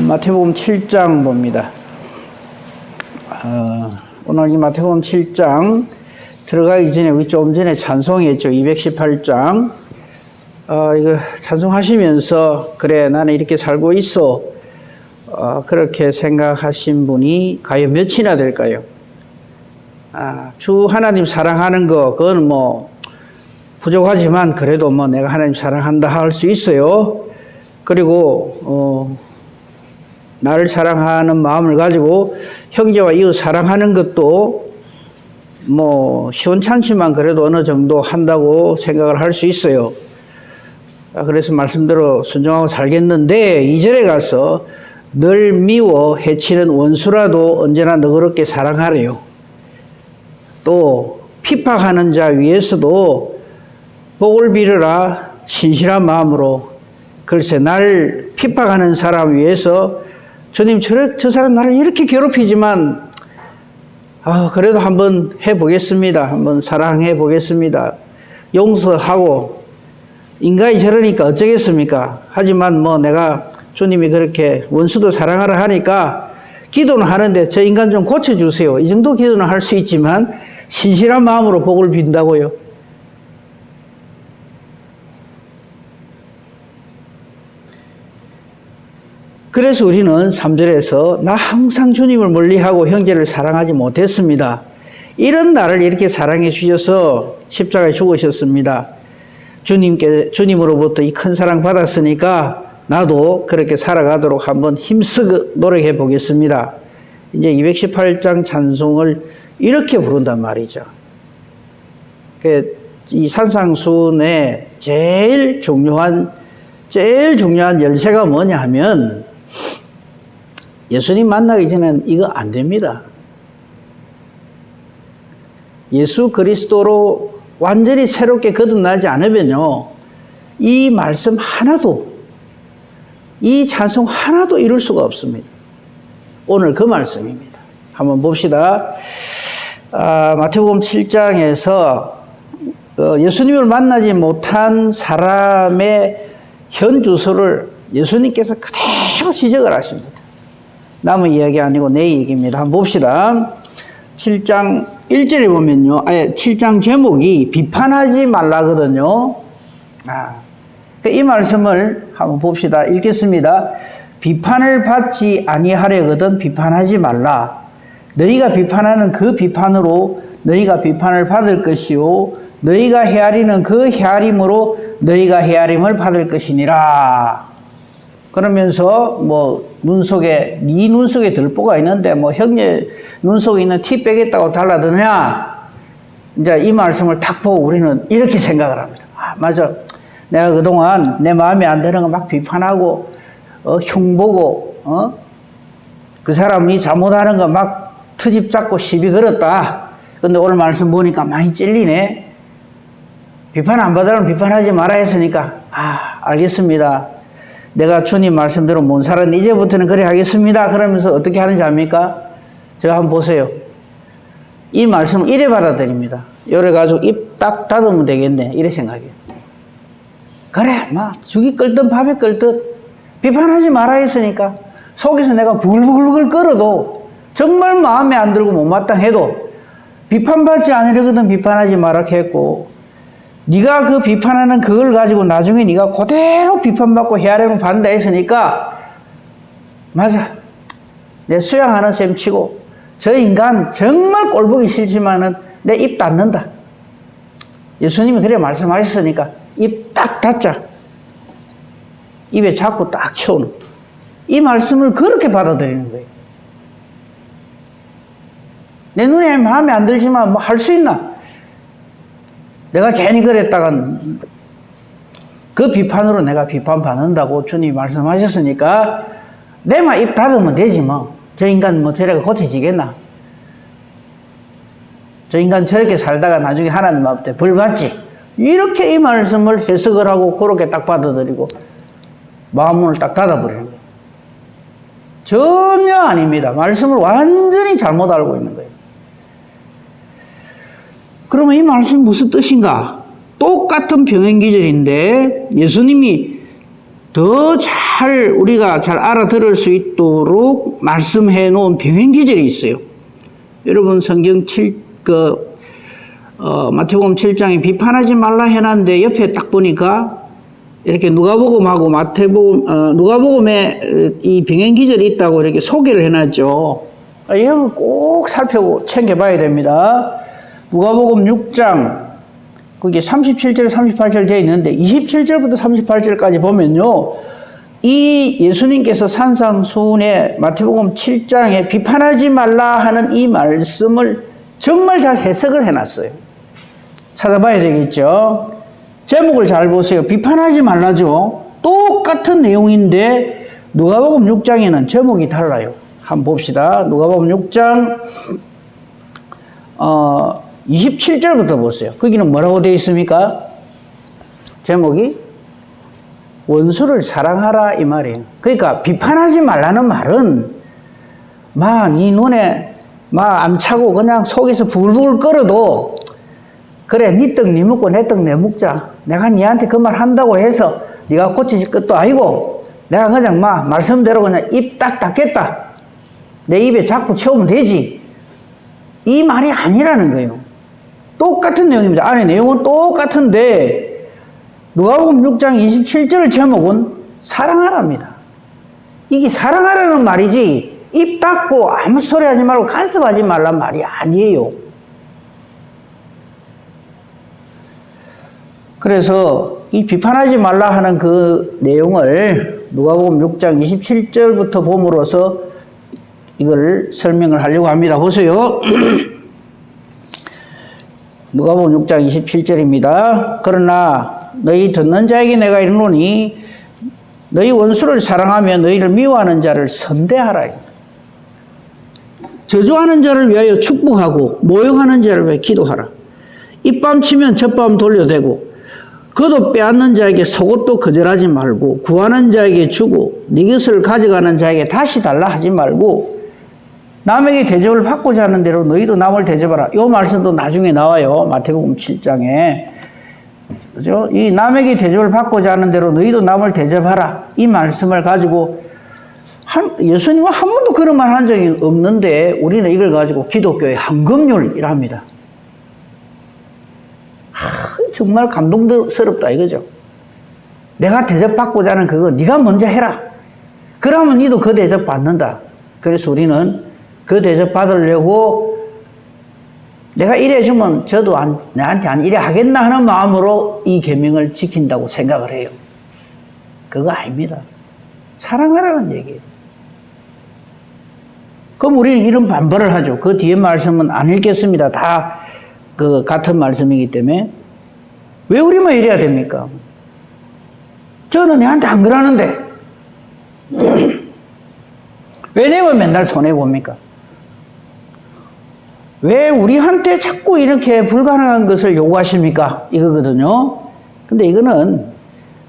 마태복음 7장 봅니다. 오늘 이 마태복음 7장 들어가기 전에 우리 좀 전에 찬송했죠. 218장. 이거 찬송하시면서 그래 나는 이렇게 살고 있어. 그렇게 생각하신 분이 과연 몇이나 될까요? 주 하나님 사랑하는 거 그건 뭐 부족하지만 그래도 뭐 내가 하나님 사랑한다 할 수 있어요. 그리고 나를 사랑하는 마음을 가지고 형제와 이웃 사랑하는 것도 뭐 시원찮지만 그래도 어느 정도 한다고 생각을 할 수 있어요. 그래서 말씀대로 순종하고 살겠는데 2절에 가서 늘 미워 해치는 원수라도 언제나 너그럽게 사랑하래요. 또 핍박하는 자 위에서도 복을 빌으라 신실한 마음으로. 글쎄 날 핍박하는 사람 위해서 주님 저 사람 나를 이렇게 괴롭히지만 그래도 한번 해보겠습니다. 한번 사랑해 보겠습니다. 용서하고 인간이 저러니까 어쩌겠습니까? 하지만 뭐 내가 주님이 그렇게 원수도 사랑하라 하니까 기도는 하는데 저 인간 좀 고쳐주세요. 이 정도 기도는 할 수 있지만 신실한 마음으로 복을 빈다고요. 그래서 우리는 3절에서 나 항상 주님을 멀리하고 형제를 사랑하지 못했습니다. 이런 나를 이렇게 사랑해 주셔서 십자가에 죽으셨습니다. 주님으로부터 이 큰 사랑 받았으니까 나도 그렇게 살아가도록 한번 힘쓰고 노력해 보겠습니다. 이제 218장 찬송을 이렇게 부른단 말이죠. 이 산상순의 제일 중요한 열쇠가 뭐냐 하면 예수님 만나기 전에는 이거 안 됩니다. 예수 그리스도로 완전히 새롭게 거듭나지 않으면요, 이 말씀 하나도, 이 찬송 하나도 이룰 수가 없습니다. 오늘 그 말씀입니다. 한번 봅시다. 마태복음 7장에서 예수님을 만나지 못한 사람의 현 주소를 예수님께서 그대로 지적을 하십니다. 남의 이야기 아니고 내 얘기입니다. 한번 봅시다. 7장 1절에 보면요. 7장 제목이 비판하지 말라거든요. 이 말씀을 한번 봅시다. 읽겠습니다. 비판을 받지 아니하려거든 비판하지 말라. 너희가 비판하는 그 비판으로 너희가 비판을 받을 것이요 너희가 헤아리는 그 헤아림으로 너희가 헤아림을 받을 것이니라. 그러면서 뭐 네 눈 속에 들보가 있는데 뭐 형제 눈 속에 있는 티 빼겠다고 달라드냐. 이제 이 말씀을 딱 보고 우리는 이렇게 생각을 합니다. 맞아. 내가 그동안 내 마음에 안 드는 거 막 비판하고 흉보고 그 사람이 잘못하는 거 막 트집 잡고 시비 걸었다. 근데 오늘 말씀 보니까 많이 찔리네. 비판 안 받으라면 비판하지 마라 했으니까 알겠습니다. 내가 주님 말씀대로 못 살았는데 이제부터는 그래 하겠습니다. 그러면서 어떻게 하는지 압니까? 제가 한번 보세요. 이 말씀을 이래 받아들입니다. 이래 가지고 입 딱 닫으면 되겠네. 이래 생각해요. 그래 죽이 끓든 밥이 끓듯 비판하지 마라 했으니까 속에서 내가 부글부글 끓어도 정말 마음에 안 들고 못마땅해도 비판받지 않으려거든 비판하지 마라 했고, 네가 그 비판하는 그걸 가지고 나중에 네가 그대로 비판받고 헤아림을 받는다 했으니까 맞아. 내 수양하는 셈 치고 저 인간 정말 꼴보기 싫지만은 내 입 닫는다. 예수님이 그래 말씀하셨으니까 입 딱 닫자. 입에 자꾸 딱 채우는 이 말씀을 그렇게 받아들이는 거예요. 내 눈에 마음에 안 들지만 뭐 할 수 있나? 내가 괜히 그랬다간 그 비판으로 내가 비판받는다고 주님이 말씀하셨으니까 내만 입 닫으면 되지 뭐. 저 인간 뭐 저래가 고쳐지겠나? 저 인간 저렇게 살다가 나중에 하나님 앞에 벌 받지. 이렇게 이 말씀을 해석을 하고 그렇게 딱 받아들이고 마음을 딱 닫아버리는 거예요. 전혀 아닙니다. 말씀을 완전히 잘못 알고 있는 거예요. 그러면 이 말씀이 무슨 뜻인가? 똑같은 병행 기절인데 예수님이 더 잘 우리가 잘 알아들을 수 있도록 말씀해 놓은 병행 기절이 있어요. 여러분 성경 마태복음 7장에 비판하지 말라 해놨는데 옆에 딱 보니까 이렇게 누가복음하고 누가복음에 이 병행 기절이 있다고 이렇게 소개를 해놨죠. 이거 꼭 살펴보고 챙겨봐야 됩니다. 누가복음 6장 그게 37절 38절 되어 있는데 27절부터 38절까지 보면요, 이 예수님께서 산상수훈에 마태복음 7장에 비판하지 말라 하는 이 말씀을 정말 잘 해석을 해놨어요. 찾아봐야 되겠죠. 제목을 잘 보세요. 비판하지 말라죠. 똑같은 내용인데 누가복음 6장에는 제목이 달라요. 한번 봅시다. 누가복음 6장 27절부터 보세요. 거기는 뭐라고 되어 있습니까? 제목이 원수를 사랑하라 이 말이에요. 그러니까 비판하지 말라는 말은 네 눈에 안 차고 그냥 속에서 부글부글 끓어도 그래 네 떡 네 먹고 내 떡 내 먹자. 내가 니한테 그 말 한다고 해서 네가 고치질 것도 아니고 내가 그냥 말씀대로 그냥 입 딱 닫겠다. 내 입에 자꾸 채우면 되지. 이 말이 아니라는 거예요. 똑같은 내용입니다. 안에 내용은 똑같은데 누가복음 6장 27절 제목은 사랑하랍니다. 이게 사랑하라는 말이지 입 닫고 아무 소리 하지 말고 간섭하지 말란 말이 아니에요. 그래서 이 비판하지 말라 하는 그 내용을 누가복음 6장 27절부터 봄으로써 이걸 설명을 하려고 합니다. 보세요. 누가복음 6장 27절입니다. 그러나 너희 듣는 자에게 내가 이르노니 너희 원수를 사랑하며 너희를 미워하는 자를 선대하라. 저주하는 자를 위하여 축복하고 모욕하는 자를 위하여 기도하라. 입밤 치면 젖밤 돌려대고 겉옷 빼앗는 자에게 속옷도 거절하지 말고 구하는 자에게 주고 네 것을 가져가는 자에게 다시 달라 하지 말고 남에게 대접을 받고자 하는 대로 너희도 남을 대접하라. 이 말씀도 나중에 나와요. 마태복음 7장에. 그죠? 이 남에게 대접을 받고자 하는 대로 너희도 남을 대접하라. 이 말씀을 가지고 예수님은 한 번도 그런 말 한 적이 없는데 우리는 이걸 가지고 기독교의 황금률이랍니다. 정말 감동스럽다 이거죠. 내가 대접받고자 하는 그거 네가 먼저 해라. 그러면 너도 그 대접 받는다. 그래서 우리는 그 대접 받으려고 내가 이래 주면 저도 내한테 안 이래 하겠나 하는 마음으로 이 계명을 지킨다고 생각을 해요. 그거 아닙니다. 사랑하라는 얘기예요. 그럼 우리는 이런 반발을 하죠. 그 뒤에 말씀은 안 읽겠습니다. 다 그 같은 말씀이기 때문에. 왜 우리만 이래야 됩니까? 저는 내한테 안 그러는데 왜 내만 맨날 손해봅니까? 왜 우리한테 자꾸 이렇게 불가능한 것을 요구하십니까? 이거거든요. 근데 이거는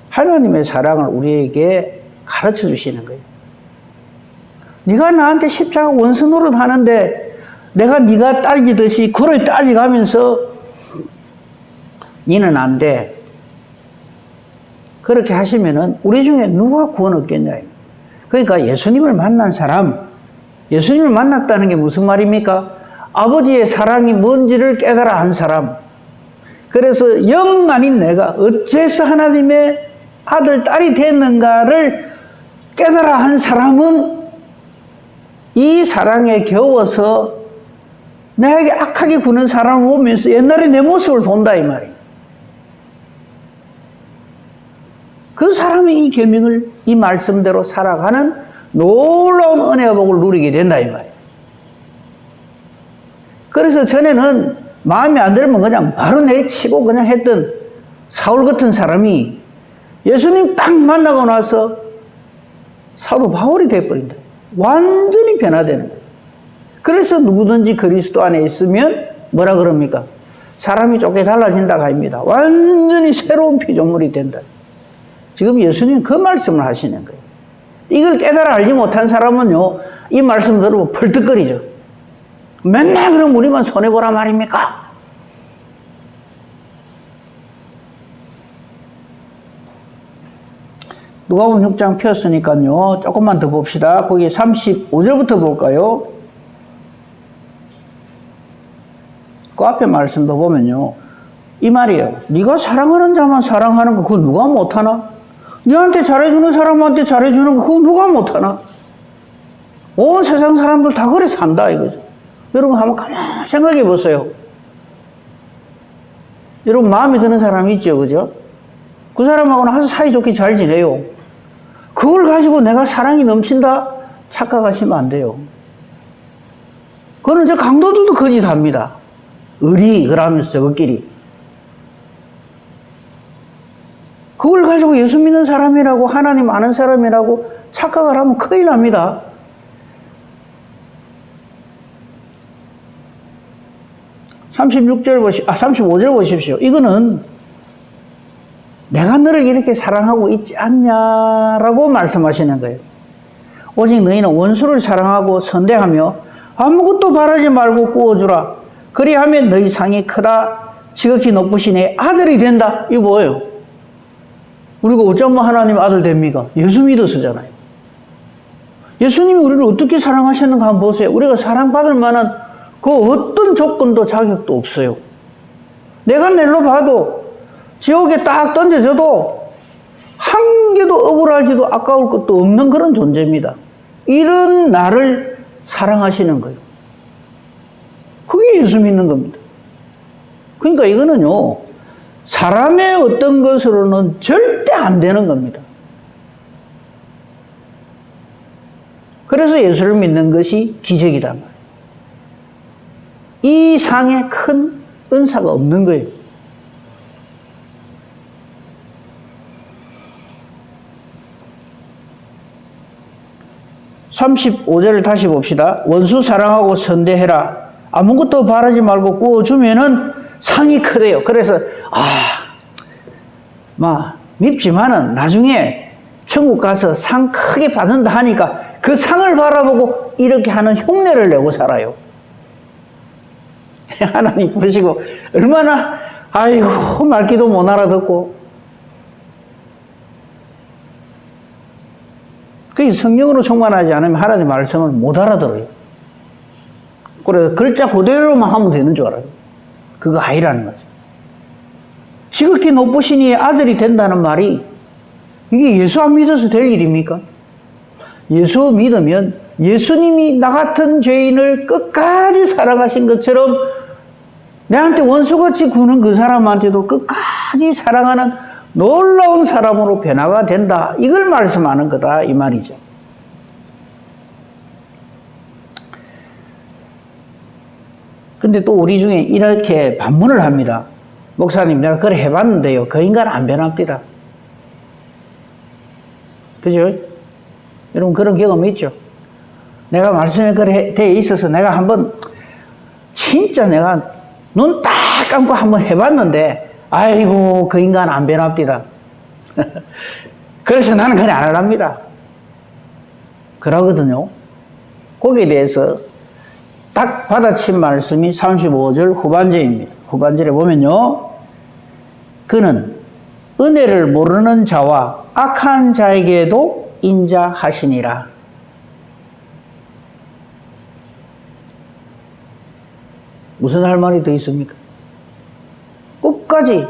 하나님의 사랑을 우리에게 가르쳐 주시는 거예요. 네가 나한테 십자가 원수 노릇 하는데 내가 네가 따지듯이 그걸 따지가면서 니는 안 돼. 그렇게 하시면은 우리 중에 누가 구원 얻겠냐. 그러니까 예수님을 만난 사람, 예수님을 만났다는 게 무슨 말입니까? 아버지의 사랑이 뭔지를 깨달아 한 사람. 그래서 영 아닌 내가 어째서 하나님의 아들, 딸이 됐는가를 깨달아 한 사람은 이 사랑에 겨워서 나에게 악하게 구는 사람을 보면서 옛날에 내 모습을 본다 이 말이에요. 그 사람이 이 계명을 이 말씀대로 살아가는 놀라운 은혜와 복을 누리게 된다 이 말이에요. 그래서 전에는 마음에 안 들면 그냥 바로 내치고 그냥 했던 사울 같은 사람이 예수님 딱 만나고 나서 사도 바울이 돼버린다. 완전히 변화되는 거예요. 그래서 누구든지 그리스도 안에 있으면 뭐라 그럽니까? 사람이 좋게 달라진다가 아닙니다. 완전히 새로운 피조물이 된다. 지금 예수님 그 말씀을 하시는 거예요. 이걸 깨달아 알지 못한 사람은요, 이 말씀 들으면 펄떡거리죠. 맨날 그럼 우리만 손해보라 말입니까? 누가복음 6장 폈으니까요. 조금만 더 봅시다. 거기 35절부터 볼까요? 그 앞에 말씀도 보면요. 이 말이에요. 네가 사랑하는 자만 사랑하는 거 그거 누가 못하나? 너한테 잘해주는 사람한테 잘해주는 거 그거 누가 못하나? 온 세상 사람들 다 그래 산다 이거죠. 여러분 한번 가만히 생각해 보세요. 여러분 마음에 드는 사람이 있죠, 그죠? 그 사람하고는 아주 사이좋게 잘 지내요. 그걸 가지고 내가 사랑이 넘친다? 착각하시면 안 돼요. 그거는 저 강도들도 거짓합니다. 의리 그러면서 저것끼리. 그걸 가지고 예수 믿는 사람이라고 하나님 아는 사람이라고 착각을 하면 큰일 납니다. (36절) 35절 보십시오. 이거는 내가 너를 이렇게 사랑하고 있지 않냐라고 말씀하시는 거예요. 오직 너희는 원수를 사랑하고 선대하며 아무것도 바라지 말고 구워주라. 그리하면 너희 상이 크다. 지극히 높으신 내 아들이 된다. 이거 뭐예요? 우리가 어쩌면 하나님 아들 됩니까? 예수 믿어서잖아요. 예수님이 우리를 어떻게 사랑하셨는가 한번 보세요. 우리가 사랑받을 만한 그 어떤 조건도 자격도 없어요. 내가 낼로 봐도 지옥에 딱 던져져도 한 개도 억울하지도 아까울 것도 없는 그런 존재입니다. 이런 나를 사랑하시는 거예요. 그게 예수 믿는 겁니다. 그러니까 이거는요, 사람의 어떤 것으로는 절대 안 되는 겁니다. 그래서 예수를 믿는 것이 기적이다 말이에요. 이 상에 큰 은사가 없는 거예요. (35절을) 다시 봅시다. 원수 사랑하고 선대해라. 아무것도 바라지 말고 구워주면은 상이 크대요. 그래서 밉지만은 나중에 천국 가서 상 크게 받는다 하니까 그 상을 바라보고 이렇게 하는 흉내를 내고 살아요. 하나님 보시고 얼마나 아이고 말귀도 못 알아듣고. 그 성령으로 충만하지 않으면 하나님 말씀을 못 알아들어요. 그래서 글자 그대로만 하면 되는 줄 알아요. 그거 아니라는 거죠. 지극히 높으신 이의 아들이 된다는 말이 이게 예수 안 믿어서 될 일입니까? 예수 믿으면 예수님이 나 같은 죄인을 끝까지 사랑하신 것처럼 내한테 원수같이 구는 그 사람한테도 끝까지 사랑하는 놀라운 사람으로 변화가 된다. 이걸 말씀하는 거다 이 말이죠. 근데 또 우리 중에 이렇게 반문을 합니다. 목사님 내가 그래 해봤는데요. 그 인간 안 변합니다. 그죠? 여러분 그런 경험 있죠? 내가 말씀에 그래 돼 있어서 내가 한번 진짜 내가 눈 딱 감고 한번 해봤는데 아이고 그 인간 안 변합니다. 그래서 나는 그냥 안 하랍니다. 그러거든요. 거기에 대해서 딱 받아친 말씀이 35절 후반절입니다. 후반절에 보면요. 그는 은혜를 모르는 자와 악한 자에게도 인자하시니라. 무슨 할 말이 더 있습니까? 끝까지.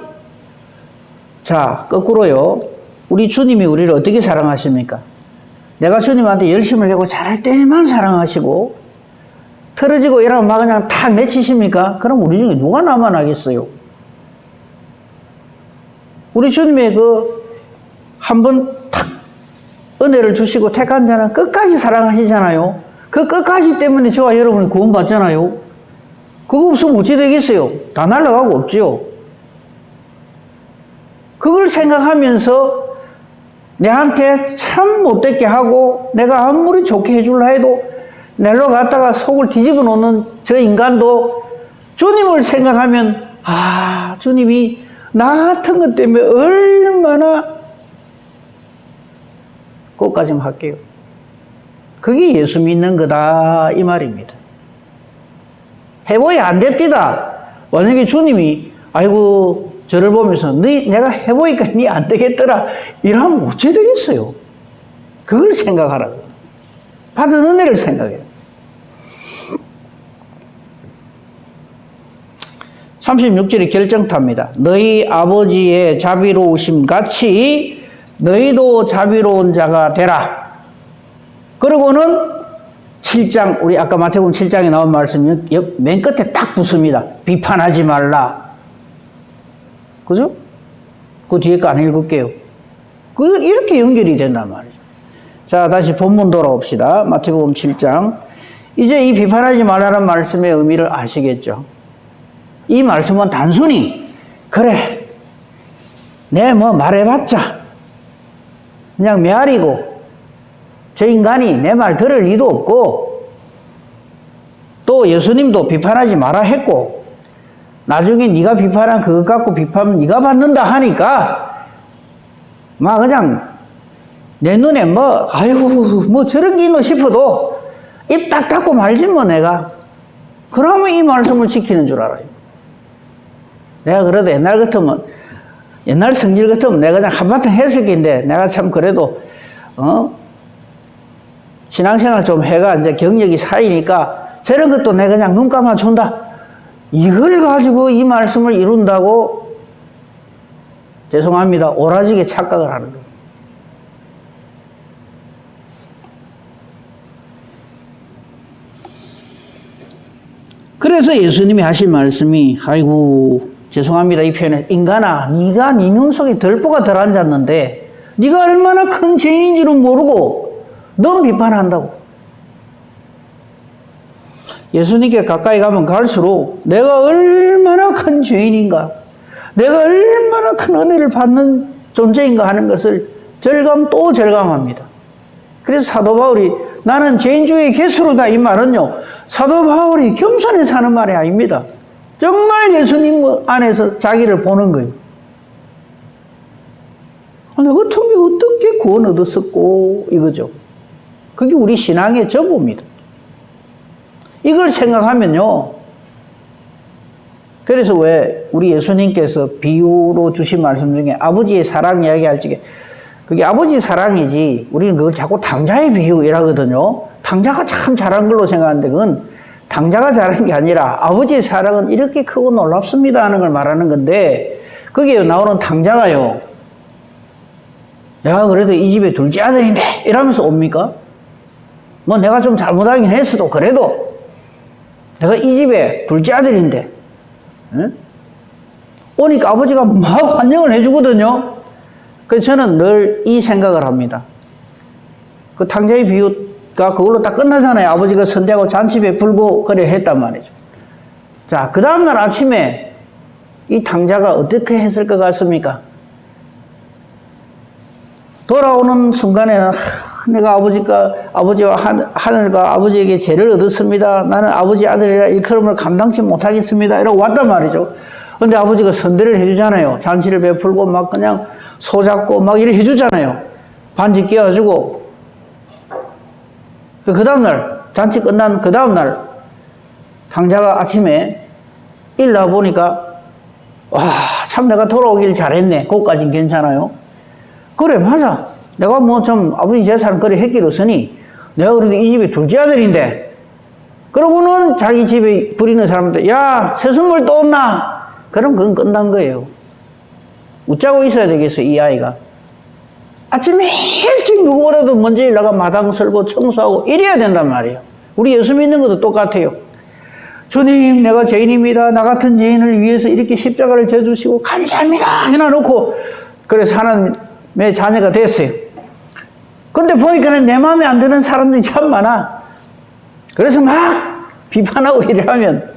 자, 거꾸로요. 우리 주님이 우리를 어떻게 사랑하십니까? 내가 주님한테 열심을 내고 잘할 때만 사랑하시고 틀어지고 이러면 막 그냥 탁 내치십니까? 그럼 우리 중에 누가 남아나겠어요? 우리 주님의 한 번 탁 은혜를 주시고 택한 자는 끝까지 사랑하시잖아요. 그 끝까지 때문에 저와 여러분이 구원받잖아요. 그거 없으면 어찌 되겠어요? 다 날아가고 없지요. 그걸 생각하면서 내한테 참 못되게 하고 내가 아무리 좋게 해줄라 해도 내로 갔다가 속을 뒤집어 놓는 저 인간도 주님을 생각하면 주님이 나 같은 것 때문에 얼마나 그것까지만 할게요. 그게 예수 믿는 거다 이 말입니다. 해보야 안 됩니다. 만약에 주님이 아이고 저를 보면서 내가 해보니까 니 안 되겠더라 이러면 어찌 되겠어요? 그걸 생각하라고. 받은 은혜를 생각해요. 36절이 결정탑니다. 너희 아버지의 자비로우심 같이 너희도 자비로운 자가 되라. 그리고는 7장, 우리 아까 마태복음 7장에 나온 말씀이 맨 끝에 딱 붙습니다. 비판하지 말라. 그죠? 그 뒤에 거 안 읽을게요. 이렇게 연결이 된단 말이죠. 자, 다시 본문 돌아옵시다. 마태복음 7장. 이제 이 비판하지 말라는 말씀의 의미를 아시겠죠? 이 말씀은 단순히, 그래, 내 뭐 말해봤자, 그냥 메아리고, 저 인간이 내 말 들을 리도 없고, 또 예수님도 비판하지 마라 했고, 나중에 네가 비판한 그것 갖고 비판하면 네가 받는다 하니까, 막 그냥, 내 눈에 뭐, 아이고, 뭐 저런 게 있노 싶어도, 입 딱 닫고 말지 뭐 내가. 그러면 이 말씀을 지키는 줄 알아요. 내가 그래도 옛날 성질 같으면 내가 그냥 한바탕 했을 텐데, 내가 참 그래도, 신앙생활 좀 해가 이제 경력이 쌓이니까 저런 것도 내가 그냥 눈 감아준다. 이걸 가지고 이 말씀을 이룬다고, 죄송합니다, 오라지게 착각을 하는 거예요. 그래서 예수님이 하신 말씀이, 아이고, 죄송합니다, 이 표현에, 인간아, 네가 네 눈 속에 들보가 들어앉았는데 네가 얼마나 큰 죄인인 줄은 모르고 넌 비판한다고. 예수님께 가까이 가면 갈수록 내가 얼마나 큰 죄인인가, 내가 얼마나 큰 은혜를 받는 존재인가 하는 것을 또 절감합니다. 그래서 사도 바울이 나는 죄인 중에 괴수로다, 이 말은요, 사도 바울이 겸손해서 하는 말이 아닙니다. 정말 예수님 안에서 자기를 보는 거예요. 내가 어떻게 구원 얻었었고, 이거죠. 그게 우리 신앙의 전부입니다. 이걸 생각하면요, 그래서 왜 우리 예수님께서 비유로 주신 말씀 중에 아버지의 사랑 이야기할 적에, 그게 아버지 사랑이지 우리는 그걸 자꾸 당자의 비유 이라거든요. 당자가 참 잘한 걸로 생각하는데 그건 당자가 잘한 게 아니라 아버지의 사랑은 이렇게 크고 놀랍습니다 하는 걸 말하는 건데, 거기에 나오는 당자가요, 내가 그래도 이 집에 둘째 아들인데 이러면서 옵니까? 뭐 내가 좀 잘못하긴 했어도 그래도 내가 이 집에 둘째 아들인데, 응? 오니까 아버지가 막 환영을 해주거든요. 그래서 저는 늘 이 생각을 합니다. 그 당자의 비유가 그걸로 딱 끝나잖아요. 아버지가 선대하고 잔치 베풀고 그래 했단 말이죠. 자, 그 다음날 아침에 이 당자가 어떻게 했을 것 같습니까? 돌아오는 순간에는 내가 아버지와 하늘과 아버지에게 죄를 얻었습니다. 나는 아버지 아들이라 일컬음을 감당치 못하겠습니다. 이러고 왔단 말이죠. 근데 아버지가 선대를 해주잖아요. 잔치를 베풀고 막 그냥 소잡고 막 이래 해주잖아요. 반지 끼워주고. 그 다음날, 잔치 끝난 그 다음날, 당자가 아침에 일 나와보니까, 와, 참 내가 돌아오길 잘했네. 그것까진 괜찮아요. 그래, 맞아. 내가 뭐 좀 아버지 재산 그래 했기로서니, 내가 그래도 이 집에 둘째 아들인데, 그러고는 자기 집에 부리는 사람들, 야, 새 선물 또 없나? 그럼 그건 끝난 거예요. 웃자고 있어야 되겠어, 이 아이가. 아침에 일찍 누구보다도 먼저 일나가 마당 설고 청소하고 이래야 된단 말이에요. 우리 예수 믿는 것도 똑같아요. 주님, 내가 죄인입니다. 나 같은 죄인을 위해서 이렇게 십자가를 져주시고 감사합니다 해놔놓고, 그래서 하나님의 자녀가 됐어요. 근데 보니까 내 마음에 안 드는 사람들이 참 많아. 그래서 막 비판하고 이러면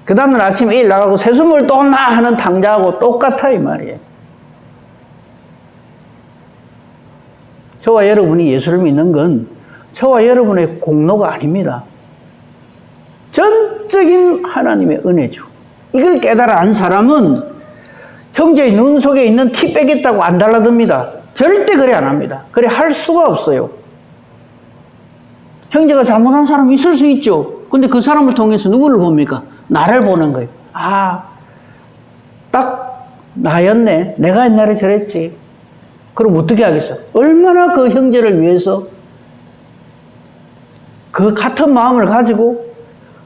그 다음날 아침에 일 나가고 새 선물 또 없나 하는 당자하고 똑같아, 이 말이에요. 저와 여러분이 예수를 믿는 건 저와 여러분의 공로가 아닙니다. 전적인 하나님의 은혜죠. 이걸 깨달아 안 사람은 형제의 눈 속에 있는 티 빼겠다고 안 달라듭니다. 절대 그래 안 합니다. 그래 할 수가 없어요. 형제가 잘못한 사람이 있을 수 있죠. 근데 그 사람을 통해서 누구를 봅니까? 나를 보는 거예요. 아, 딱 나였네. 내가 옛날에 저랬지. 그럼 어떻게 하겠어? 얼마나 그 형제를 위해서 그 같은 마음을 가지고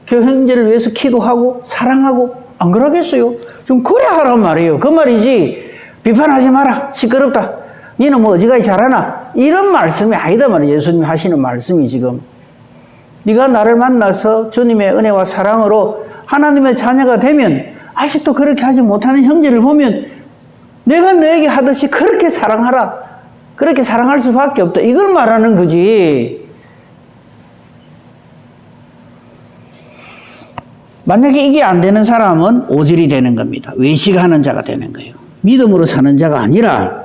그 형제를 위해서 기도하고 사랑하고 안 그러겠어요? 좀 그래 하란 말이에요. 그 말이지 비판하지 마라. 시끄럽다. 니는 뭐 어지간히 잘하나? 이런 말씀이 아니다 말이에요. 예수님이 하시는 말씀이 지금. 네가 나를 만나서 주님의 은혜와 사랑으로 하나님의 자녀가 되면 아직도 그렇게 하지 못하는 형제를 보면 내가 너에게 하듯이 그렇게 사랑하라. 그렇게 사랑할 수밖에 없다. 이걸 말하는 거지. 만약에 이게 안 되는 사람은 오질이 되는 겁니다. 외식하는 자가 되는 거예요. 믿음으로 사는 자가 아니라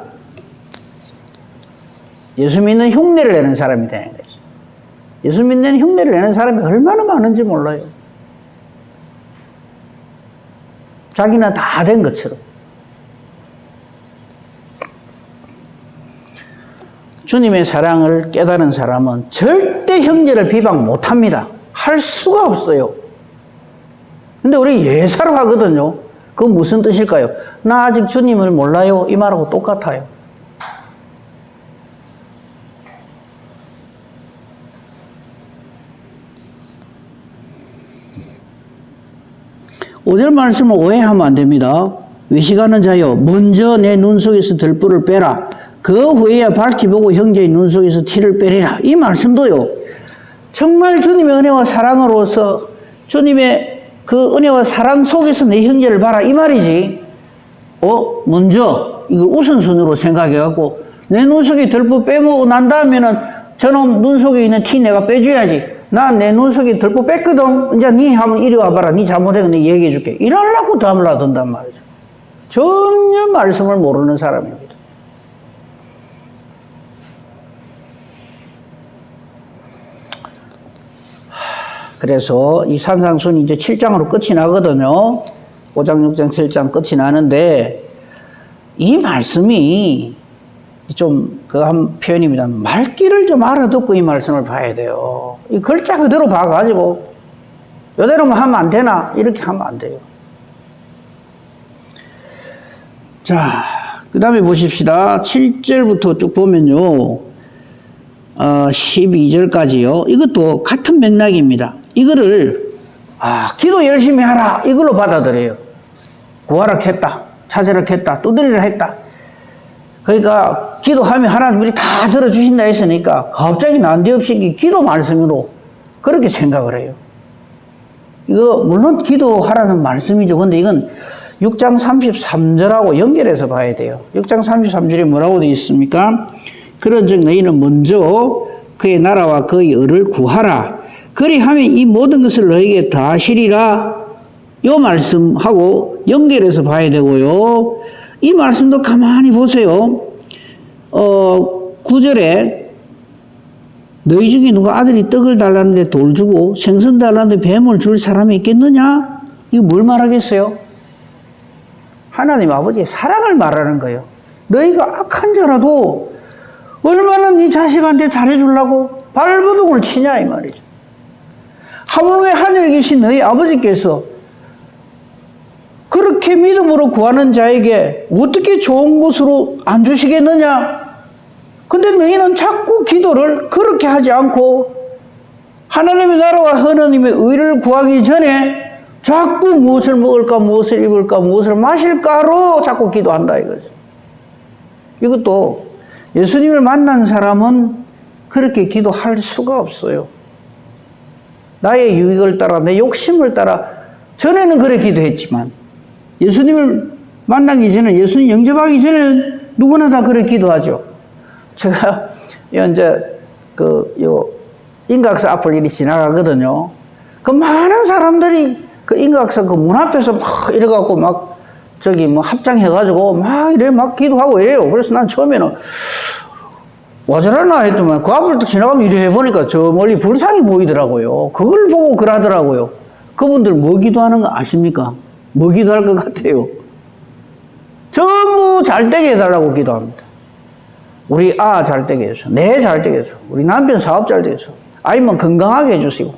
예수 믿는 흉내를 내는 사람이 되는 거죠. 예수 믿는 흉내를 내는 사람이 얼마나 많은지 몰라요. 자기는 다 된 것처럼. 주님의 사랑을 깨달은 사람은 절대 형제를 비방 못합니다. 할 수가 없어요. 근데 우리 예사로 하거든요. 그건 무슨 뜻일까요? 나 아직 주님을 몰라요. 이 말하고 똑같아요. 오절 말씀을 오해하면 안 됩니다. 외식하는 자여 먼저 내 눈 속에서 들불을 빼라. 그 후에야 밝히 보고 형제의 눈 속에서 티를 빼리라. 이 말씀도요. 정말 주님의 은혜와 사랑으로서 주님의 그 은혜와 사랑 속에서 내 형제를 봐라. 이 말이지. 먼저 이걸 우선순위로 생각해갖고 내 눈 속에 들불 빼고 난 다음에는 저놈 눈 속에 있는 티 내가 빼줘야지. 나 내 눈 속에 들불 뺐거든. 이제 니 한번 이리 와봐라. 니 잘못한 거 내 얘기해줄게. 이러려고 답을 하던단 말이죠. 전혀 말씀을 모르는 사람입니다. 그래서 이 산상순이 이제 7장으로 끝이 나거든요. 5장, 6장, 7장 끝이 나는데 이 말씀이 좀 한 표현입니다. 말귀를 좀 알아듣고 이 말씀을 봐야 돼요. 이 글자 그대로 봐가지고 이대로만 하면 안 되나? 이렇게 하면 안 돼요. 자, 그 다음에 보십시다. 7절부터 쭉 보면요. 12절까지요. 이것도 같은 맥락입니다. 이거를 기도 열심히 하라 이걸로 받아들여요. 구하라 했다, 찾으라 했다, 두드리라 했다. 그러니까 기도하면 하나님이 다 들어주신다 했으니까 갑자기 난데없이 기도 말씀으로 그렇게 생각을 해요. 이거 물론 기도하라는 말씀이죠. 근데 이건 6장 33절하고 연결해서 봐야 돼요. 6장 33절에 뭐라고 되어 있습니까? 그런즉 너희는 먼저 그의 나라와 그의 의를 구하라. 그리하면 이 모든 것을 너희에게 다 하시리라. 이 말씀하고 연결해서 봐야 되고요. 이 말씀도 가만히 보세요. 9절에 너희 중에 누가 아들이 떡을 달라는데 돌 주고 생선 달라는데 뱀을 줄 사람이 있겠느냐? 이거 뭘 말하겠어요? 하나님 아버지의 사랑을 말하는 거예요. 너희가 악한 자라도 얼마나 네 자식한테 잘해주려고 발버둥을 치냐 이 말이죠. 하물며 하늘에 계신 너희 아버지께서 그렇게 믿음으로 구하는 자에게 어떻게 좋은 곳으로 안 주시겠느냐? 근데 너희는 자꾸 기도를 그렇게 하지 않고 하나님의 나라와 하나님의 의를 구하기 전에 자꾸 무엇을 먹을까, 무엇을 입을까, 무엇을 마실까로 자꾸 기도한다 이거죠. 이것도 예수님을 만난 사람은 그렇게 기도할 수가 없어요. 나의 유익을 따라, 내 욕심을 따라, 전에는 그래 기도했지만, 예수님을 만나기 전에, 예수님 영접하기 전에는 누구나 다 그래 기도하죠. 제가, 이제, 인각사 앞을 이리 지나가거든요. 그 많은 사람들이 그 인각사 그 문 앞에서 막 이래갖고 막, 합장해가지고 막 이래 막 기도하고 이래요. 그래서 난 처음에는, 와저라나 했더만 그 앞을 딱 지나가면 이래 보니까 저 멀리 불상이 보이더라고요. 그걸 보고 그러더라고요. 그분들 뭐 기도하는 거 아십니까? 뭐 기도할 것 같아요? 전부 잘되게 해달라고 기도합니다. 우리 잘되게 해줘. 내 잘되게 해줘. 우리 남편 사업 잘되게 해줘. 아이면 건강하게 해주시고.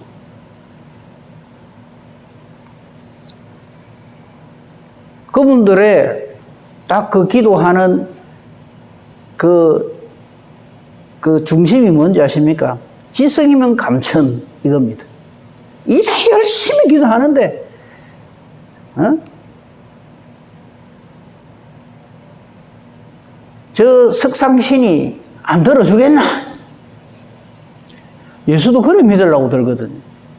그분들의 딱 그 기도하는 그 중심이 뭔지 아십니까? 지성이면 감천 이겁니다. 이래 열심히 기도하는데 저 석상신이 안 들어주겠나? 예수도 그래 믿으려고 들거든요.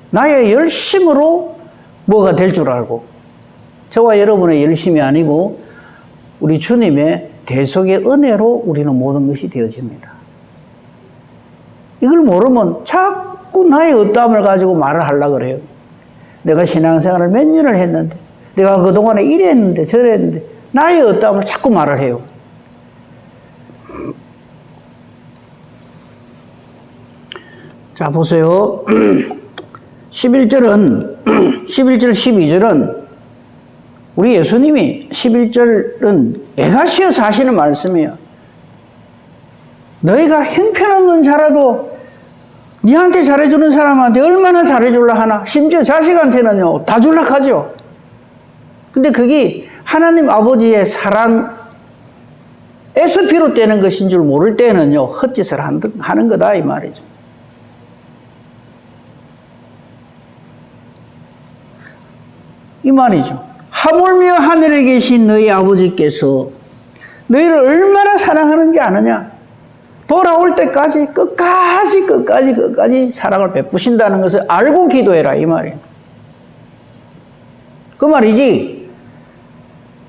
나의 열심으로 뭐가 될 줄 알고, 저와 여러분의 열심이 아니고 우리 주님의 대속의 은혜로 우리는 모든 것이 되어집니다. 이걸 모르면 자꾸 나의 어떠함을 가지고 말을 하려고 그래요. 내가 신앙생활을 몇 년을 했는데, 내가 그동안에 이랬는데 저랬는데, 나의 어떠함을 자꾸 말을 해요. 자, 보세요. 11절, 12절은 우리 예수님이 11절은 애가시어서 하시는 말씀이에요. 너희가 형편없는 자라도 니한테 잘해주는 사람한테 얼마나 잘해줄라 하나? 심지어 자식한테는요, 다 줄라 하죠. 근데 그게 하나님 아버지의 사랑에서 비롯되는 것인 줄 모를 때는요, 헛짓을 하는 거다, 이 말이죠. 이 말이죠. 하물며 하늘에 계신 너희 아버지께서 너희를 얼마나 사랑하는지 아느냐? 돌아올 때까지 끝까지 사랑을 베푸신다는 것을 알고 기도해라, 이 말이에요. 그 말이지.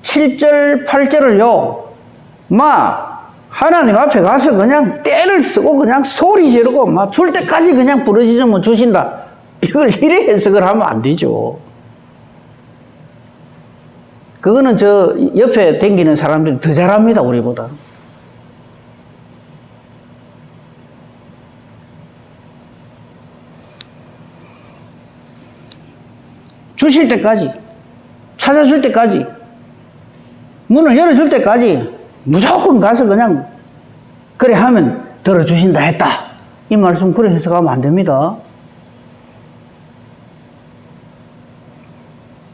7절, 8절을요, 하나님 앞에 가서 그냥 떼를 쓰고 그냥 소리 지르고 줄 때까지 그냥 부르짖으면 주신다. 이걸 이래 해석을 하면 안 되죠. 그거는 저 옆에 댕기는 사람들이 더 잘합니다, 우리보다. 주실 때까지, 찾아줄 때까지, 문을 열어줄 때까지 무조건 가서 그냥 그래 하면 들어주신다 했다. 이 말씀 그래 해석하면 안 됩니다.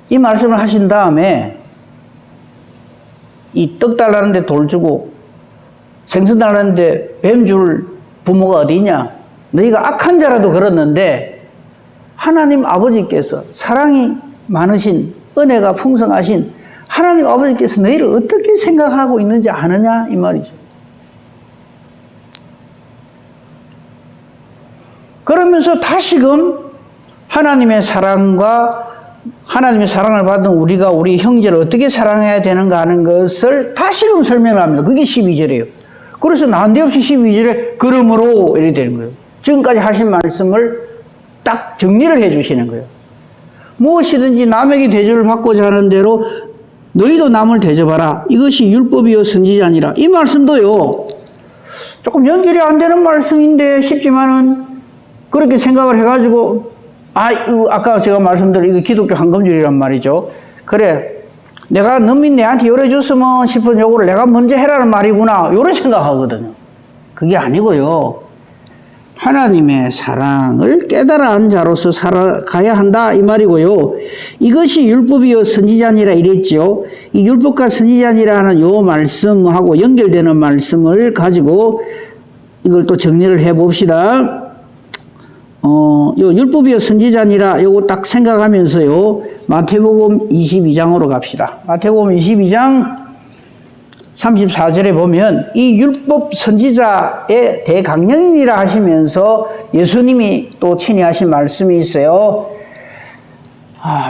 이 말씀을 하신 다음에 이 떡 달라는데 돌 주고 생선 달라는데 뱀 줄 부모가 어디 있냐? 너희가 악한 자라도 그렇는데 하나님 아버지께서 사랑이 많으신, 은혜가 풍성하신 하나님 아버지께서 너희를 어떻게 생각하고 있는지 아느냐? 이 말이죠. 그러면서 다시금 하나님의 사랑과 하나님의 사랑을 받은 우리가 우리 형제를 어떻게 사랑해야 되는가 하는 것을 다시금 설명을 합니다. 그게 12절이에요. 그래서 난데없이 12절에 그러므로 이렇게 되는 거예요. 지금까지 하신 말씀을 딱 정리를 해 주시는 거예요. 무엇이든지 남에게 대접을 받고자 하는 대로 너희도 남을 대접하라. 이것이 율법이요 선지자니라. 이 말씀도요, 조금 연결이 안 되는 말씀인데 싶지만은 그렇게 생각을 해가지고 아까 제가 말씀드린 이거 기독교 한금줄이란 말이죠. 그래, 내가 너미 내한테 요래줬으면 싶은 요구를 내가 먼저 해라는 말이구나, 요래 생각하거든요. 그게 아니고요, 하나님의 사랑을 깨달아 자로서 살아가야 한다, 이 말이고요. 이것이 율법이요 선지자니라 이랬죠. 이 율법과 선지자니라 하는 요 말씀하고 연결되는 말씀을 가지고 이걸 또 정리를 해 봅시다. 요 율법이요 선지자니라 요거 딱 생각하면서요, 마태복음 22장으로 갑시다. 마태복음 22장 34절에 보면 이 율법 선지자의 대강령이니라 하시면서 예수님이 또 친히 하신 말씀이 있어요.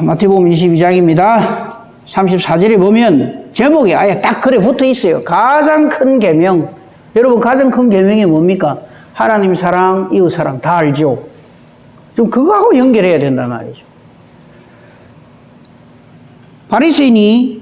마태복음 22장입니다. 34절에 보면 제목이 아예 딱 그래 붙어 있어요. 가장 큰 계명. 여러분, 가장 큰 계명이 뭡니까? 하나님 사랑, 이웃 사랑 다 알죠? 좀 그거하고 연결해야 된단 말이죠. 바리새인이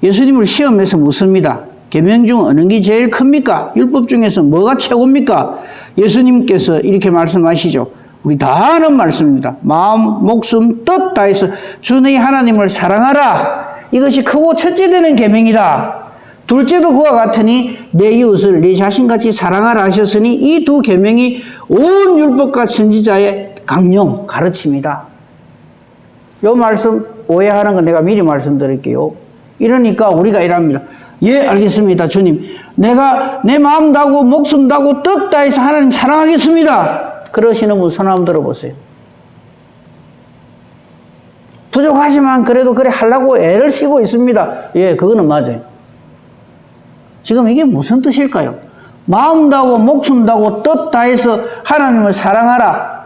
예수님을 시험해서 묻습니다. 계명 중 어느 게 제일 큽니까? 율법 중에서 뭐가 최고입니까? 예수님께서 이렇게 말씀하시죠. 우리 다 아는 말씀입니다. 마음, 목숨, 뜻 다해서 주 너희 하나님을 사랑하라. 이것이 크고 첫째 되는 계명이다. 둘째도 그와 같으니 내 이웃을 네 자신같이 사랑하라 하셨으니 이 두 계명이 온 율법과 선지자의 강령, 가르침이다. 이 말씀 오해하는 건 내가 미리 말씀드릴게요. 이러니까 우리가 이랍니다. 예, 알겠습니다. 주님. 내가 내 마음 다하고 목숨 다하고 뜻 다해서 하나님 사랑하겠습니다. 그러시는 분 손 한번 들어보세요. 부족하지만 그래도 그래 하려고 애를 쓰고 있습니다. 예, 그거는 맞아요. 지금 이게 무슨 뜻일까요? 마음 다하고 목숨 다하고 뜻 다해서 하나님을 사랑하라.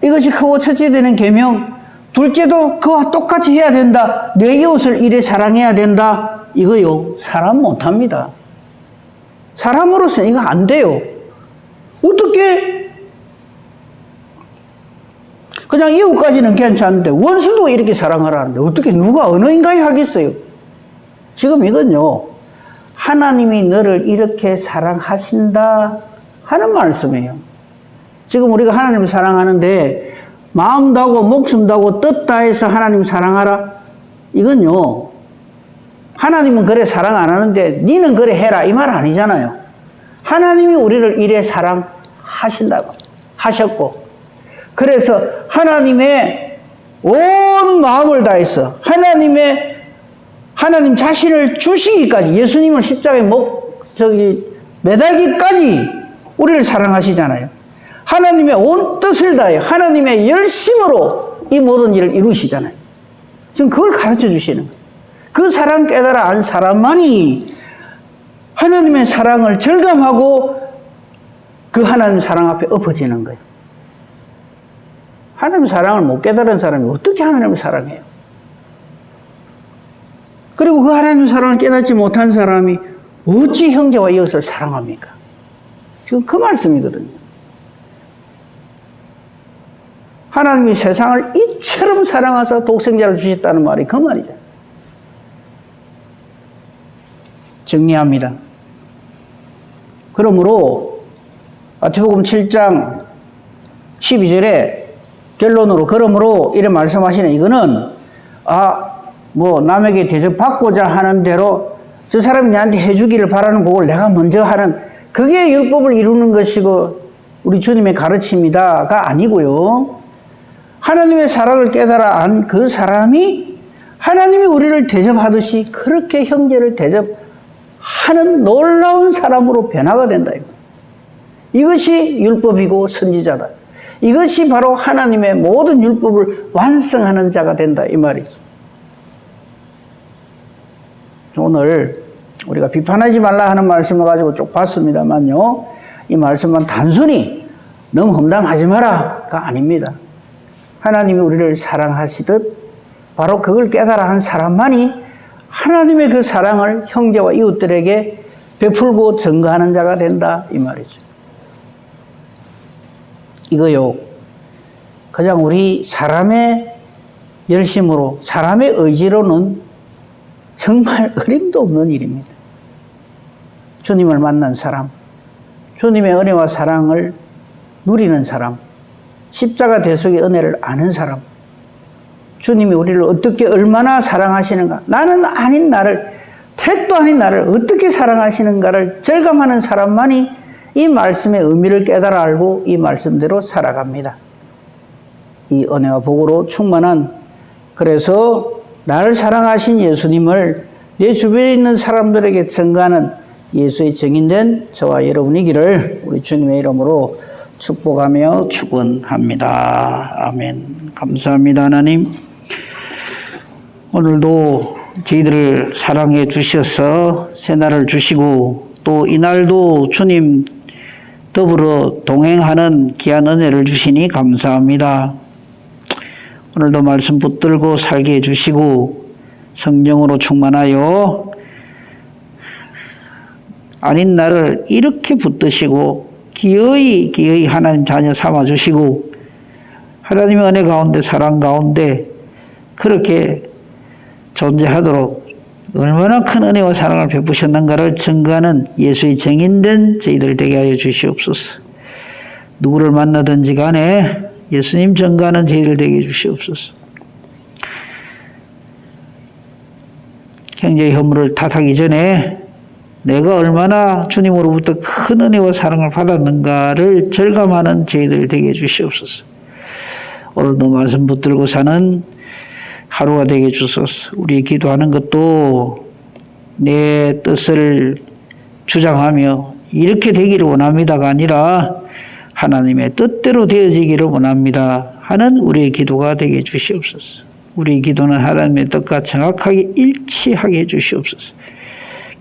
이것이 크고 첫째 되는 계명. 둘째도 그와 똑같이 해야 된다. 내 이웃을 이래 사랑해야 된다. 이거요, 사람 못합니다. 사람으로서는 이거 안 돼요. 어떻게 그냥 이웃까지는 괜찮은데 원수도 이렇게 사랑하라는데 어떻게 누가 어느 인간이 하겠어요? 지금 이건요, 하나님이 너를 이렇게 사랑하신다 하는 말씀이에요. 지금 우리가 하나님을 사랑하는데 마음 다하고 목숨 다하고 뜻 다해서 하나님 사랑하라. 이건요, 하나님은 그래 사랑 안 하는데 니는 그래 해라 이 말 아니잖아요. 하나님이 우리를 이래 사랑하신다고 하셨고, 그래서 하나님의 온 마음을 다해서 하나님 자신을 주시기까지, 예수님을 십자가에 매달기까지 우리를 사랑하시잖아요. 하나님의 온 뜻을 다해 하나님의 열심으로 이 모든 일을 이루시잖아요. 지금 그걸 가르쳐 주시는 거예요. 그 사랑 깨달아 안 사람만이 하나님의 사랑을 절감하고 그 하나님 사랑 앞에 엎어지는 거예요. 하나님 사랑을 못 깨달은 사람이 어떻게 하나님을 사랑해요? 그리고 그 하나님 사랑을 깨닫지 못한 사람이 어찌 형제와 이웃을 사랑합니까? 지금 그 말씀이거든요. 하나님이 세상을 이처럼 사랑하사 독생자를 주셨다는 말이 그 말이죠. 정리합니다. 그러므로 마태복음 7장 12절에 결론으로 그러므로 이래 말씀하시네. 이거는 남에게 대접받고자 하는 대로 저 사람이 나한테 해주기를 바라는 그걸 내가 먼저 하는, 그게 율법을 이루는 것이고 우리 주님의 가르침이다가 아니고요. 하나님의 사랑을 깨달아 안 그 사람이 하나님이 우리를 대접하듯이 그렇게 형제를 대접하는 놀라운 사람으로 변화가 된다. 이것이 율법이고 선지자다. 이것이 바로 하나님의 모든 율법을 완성하는 자가 된다 이 말이죠. 오늘 우리가 비판하지 말라 하는 말씀을 가지고 쭉 봤습니다만요, 이 말씀은 단순히 너무 험담하지 마라가 아닙니다. 하나님이 우리를 사랑하시듯 바로 그걸 깨달아 한 사람만이 하나님의 그 사랑을 형제와 이웃들에게 베풀고 증거하는 자가 된다 이 말이죠. 이거요, 그냥 우리 사람의 열심으로, 사람의 의지로는 정말 어림도 없는 일입니다. 주님을 만난 사람, 주님의 은혜와 사랑을 누리는 사람, 십자가 대속의 은혜를 아는 사람, 주님이 우리를 어떻게 얼마나 사랑하시는가, 나는 아닌 나를, 택도 아닌 나를 어떻게 사랑하시는가를 절감하는 사람만이 이 말씀의 의미를 깨달아 알고 이 말씀대로 살아갑니다. 이 은혜와 복으로 충만한, 그래서 나를 사랑하신 예수님을 내 주변에 있는 사람들에게 증거하는 예수의 증인된 저와 여러분이기를 우리 주님의 이름으로 축복하며 축원합니다. 아멘. 감사합니다. 하나님, 오늘도 저희들을 사랑해 주셔서 새날을 주시고 또 이날도 주님 더불어 동행하는 귀한 은혜를 주시니 감사합니다. 오늘도 말씀 붙들고 살게 해주시고 성령으로 충만하여 아닌 나를 이렇게 붙드시고 기어이 하나님 자녀 삼아주시고 하나님의 은혜 가운데 사랑 가운데 그렇게 존재하도록 얼마나 큰 은혜와 사랑을 베푸셨는가를 증거하는 예수의 증인된 저희들 되게 하여 주시옵소서. 누구를 만나든지 간에 예수님 증거하는 저희들 되게 해 주시옵소서. 경제의 허물을 탓하기 전에 내가 얼마나 주님으로부터 큰 은혜와 사랑을 받았는가를 절감하는 저희들 되게 해 주시옵소서. 오늘도 말씀 붙들고 사는 하루가 되게 주소서. 우리 기도하는 것도 내 뜻을 주장하며 이렇게 되기를 원합니다가 아니라 하나님의 뜻대로 되어지기를 원합니다 하는 우리의 기도가 되게 해주시옵소서. 우리의 기도는 하나님의 뜻과 정확하게 일치하게 해주시옵소서.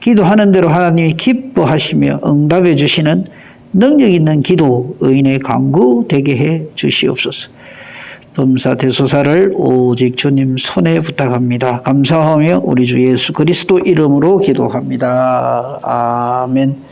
기도하는 대로 하나님이 기뻐하시며 응답해 주시는 능력 있는 기도, 의인의 간구 되게 해 주시옵소서. 범사대소사를 오직 주님 손에 부탁합니다. 감사하며 우리 주 예수 그리스도 이름으로 기도합니다. 아멘.